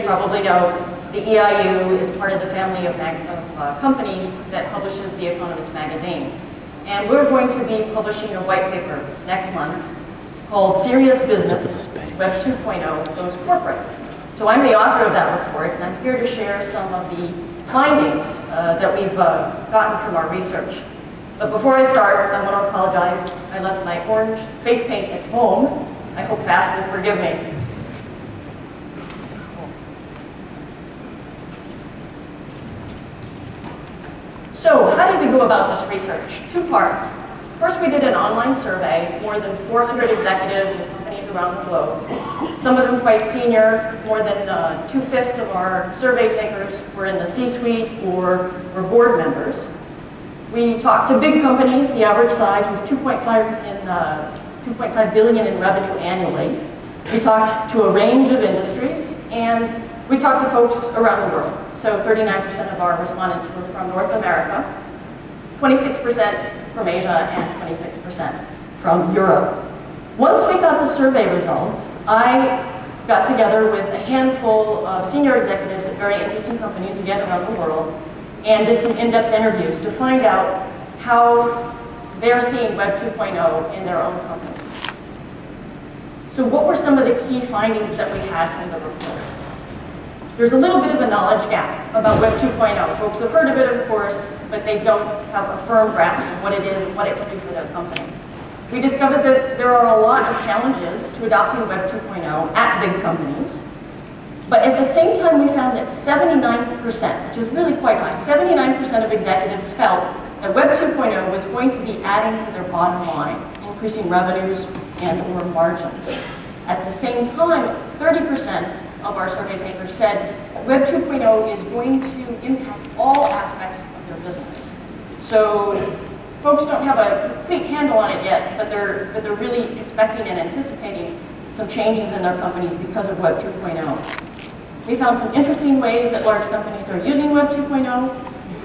you probably know, the EIU is part of the family of companies that publishes the Economist magazine. And we're going to be publishing a white paper next month called Serious Business, Web 2.0 Goes Corporate. So I'm the author of that report, and I'm here to share some of the findings that we've gotten from our research. But before I start, I want to apologize. I left my orange face paint at home. I hope FAST will forgive me. So how did we go about this research? Two parts. First, we did an online survey, more than 400 executives and companies around the globe. Some of them quite senior. More than 2/5 of our survey takers were in the C-suite or were board members. We talked to big companies. The average size was 2.5 billion in revenue annually. We talked to a range of industries, and we talked to folks around the world. So 39% of our respondents were from North America, 26% from Asia, and 26% from Europe. Once we got the survey results, I got together with a handful of senior executives at very interesting companies, again around the world, and did some in-depth interviews to find out how they're seeing Web 2.0 in their own companies. So what were some of the key findings that we had from the report? There's a little bit of a knowledge gap about Web 2.0. Folks have heard of it, of course, but they don't have a firm grasp of what it is and what it can do for their company. We discovered that there are a lot of challenges to adopting Web 2.0 at big companies, but at the same time we found that 79%, which is really quite high, 79% of executives felt that Web 2.0 was going to be adding to their bottom line, increasing revenues and or margins. At the same time, 30% of our survey takers said that Web 2.0 is going to impact all aspects of their business. So folks don't have a complete handle on it yet, but they're really expecting and anticipating some changes in their companies because of Web 2.0. We found some interesting ways that large companies are using Web 2.0,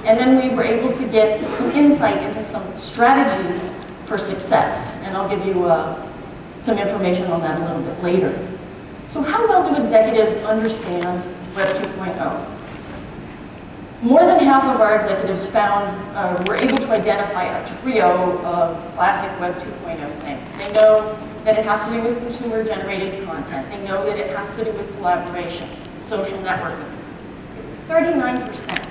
and then we were able to get some insight into some strategies for success, and I'll give you some information on that a little bit later. So how well do executives understand Web 2.0? More than half of our executives were able to identify a trio of classic Web 2.0 things. They know that it has to do with consumer-generated content. They know that it has to do with collaboration, social networking. 39%,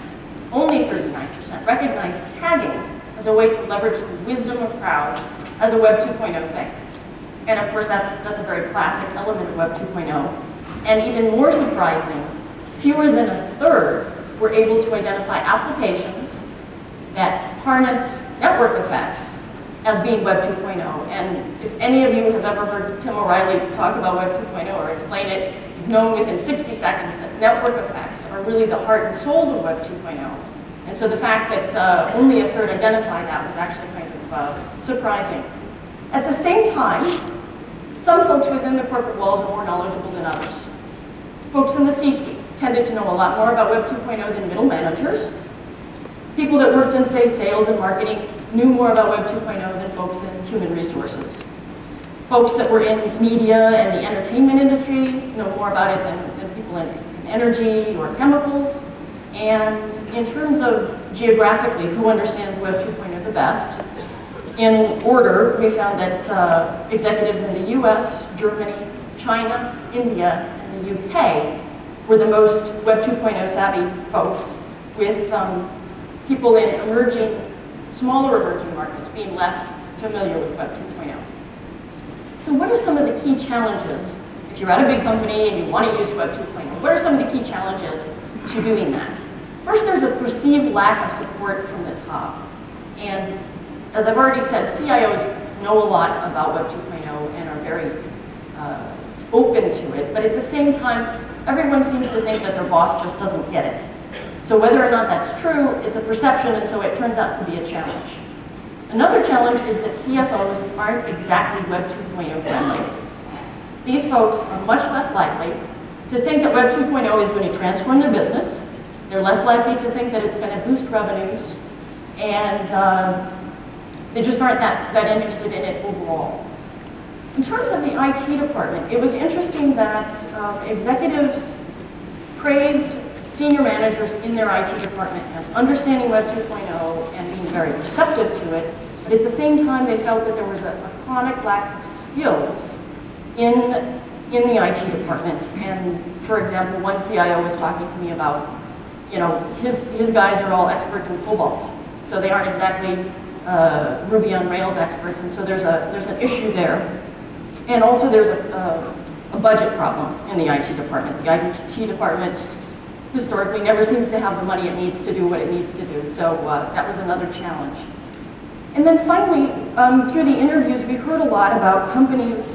only 39%, recognize tagging as a way to leverage the wisdom of crowds as a Web 2.0 thing. And of course, that's a very classic element of Web 2.0. And even more surprising, fewer than a third were able to identify applications that harness network effects as being Web 2.0. And if any of you have ever heard Tim O'Reilly talk about Web 2.0 or explain it, you've known within 60 seconds that network effects are really the heart and soul of Web 2.0. And so the fact that only a third identified that was actually kind of surprising. At the same time, some folks within the corporate walls are more knowledgeable than others. Folks in the C-suite tended to know a lot more about Web 2.0 than middle managers. People that worked in, say, sales and marketing knew more about Web 2.0 than folks in human resources. Folks that were in media and the entertainment industry know more about it than people in energy or chemicals. And in terms of geographically, who understands Web 2.0 the best, in order, we found that executives in the US, Germany, China, India, and the UK were the most Web 2.0 savvy folks, with people in smaller emerging markets being less familiar with Web 2.0. So what are some of the key challenges, if you're at a big company and you want to use Web 2.0, what are some of the key challenges to doing that? First, there's a perceived lack of support from the top. And as I've already said, CIOs know a lot about Web 2.0 and are very open to it, but at the same time, everyone seems to think that their boss just doesn't get it. So whether or not that's true, it's a perception, and so it turns out to be a challenge. Another challenge is that CFOs aren't exactly Web 2.0 friendly. These folks are much less likely to think that Web 2.0 is going to transform their business. They're less likely to think that it's going to boost revenues, and they just aren't that interested in it overall. In terms of the IT department, it was interesting that executives praised senior managers in their IT department as understanding Web 2.0 and being very receptive to it, but at the same time they felt that there was a chronic lack of skills in the IT department. And for example, one CIO was talking to me about, you know, his guys are all experts in Cobalt, so they aren't exactly Ruby on Rails experts, and so there's an issue there. And also there's a budget problem in the IT department. The IT department historically never seems to have the money it needs to do what it needs to do, so that was another challenge. And then finally, through the interviews, we heard a lot about companies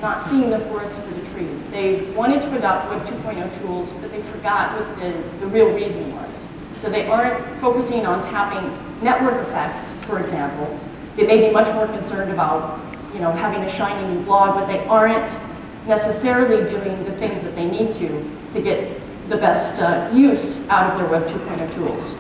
not seeing the forest for the trees. They wanted to adopt Web 2.0 tools, but they forgot what the real reason was. So they aren't focusing on tapping network effects, for example. They may be much more concerned about, you know, having a shiny new blog, but they aren't necessarily doing the things that they need to get the best use out of their Web 2.0 tools.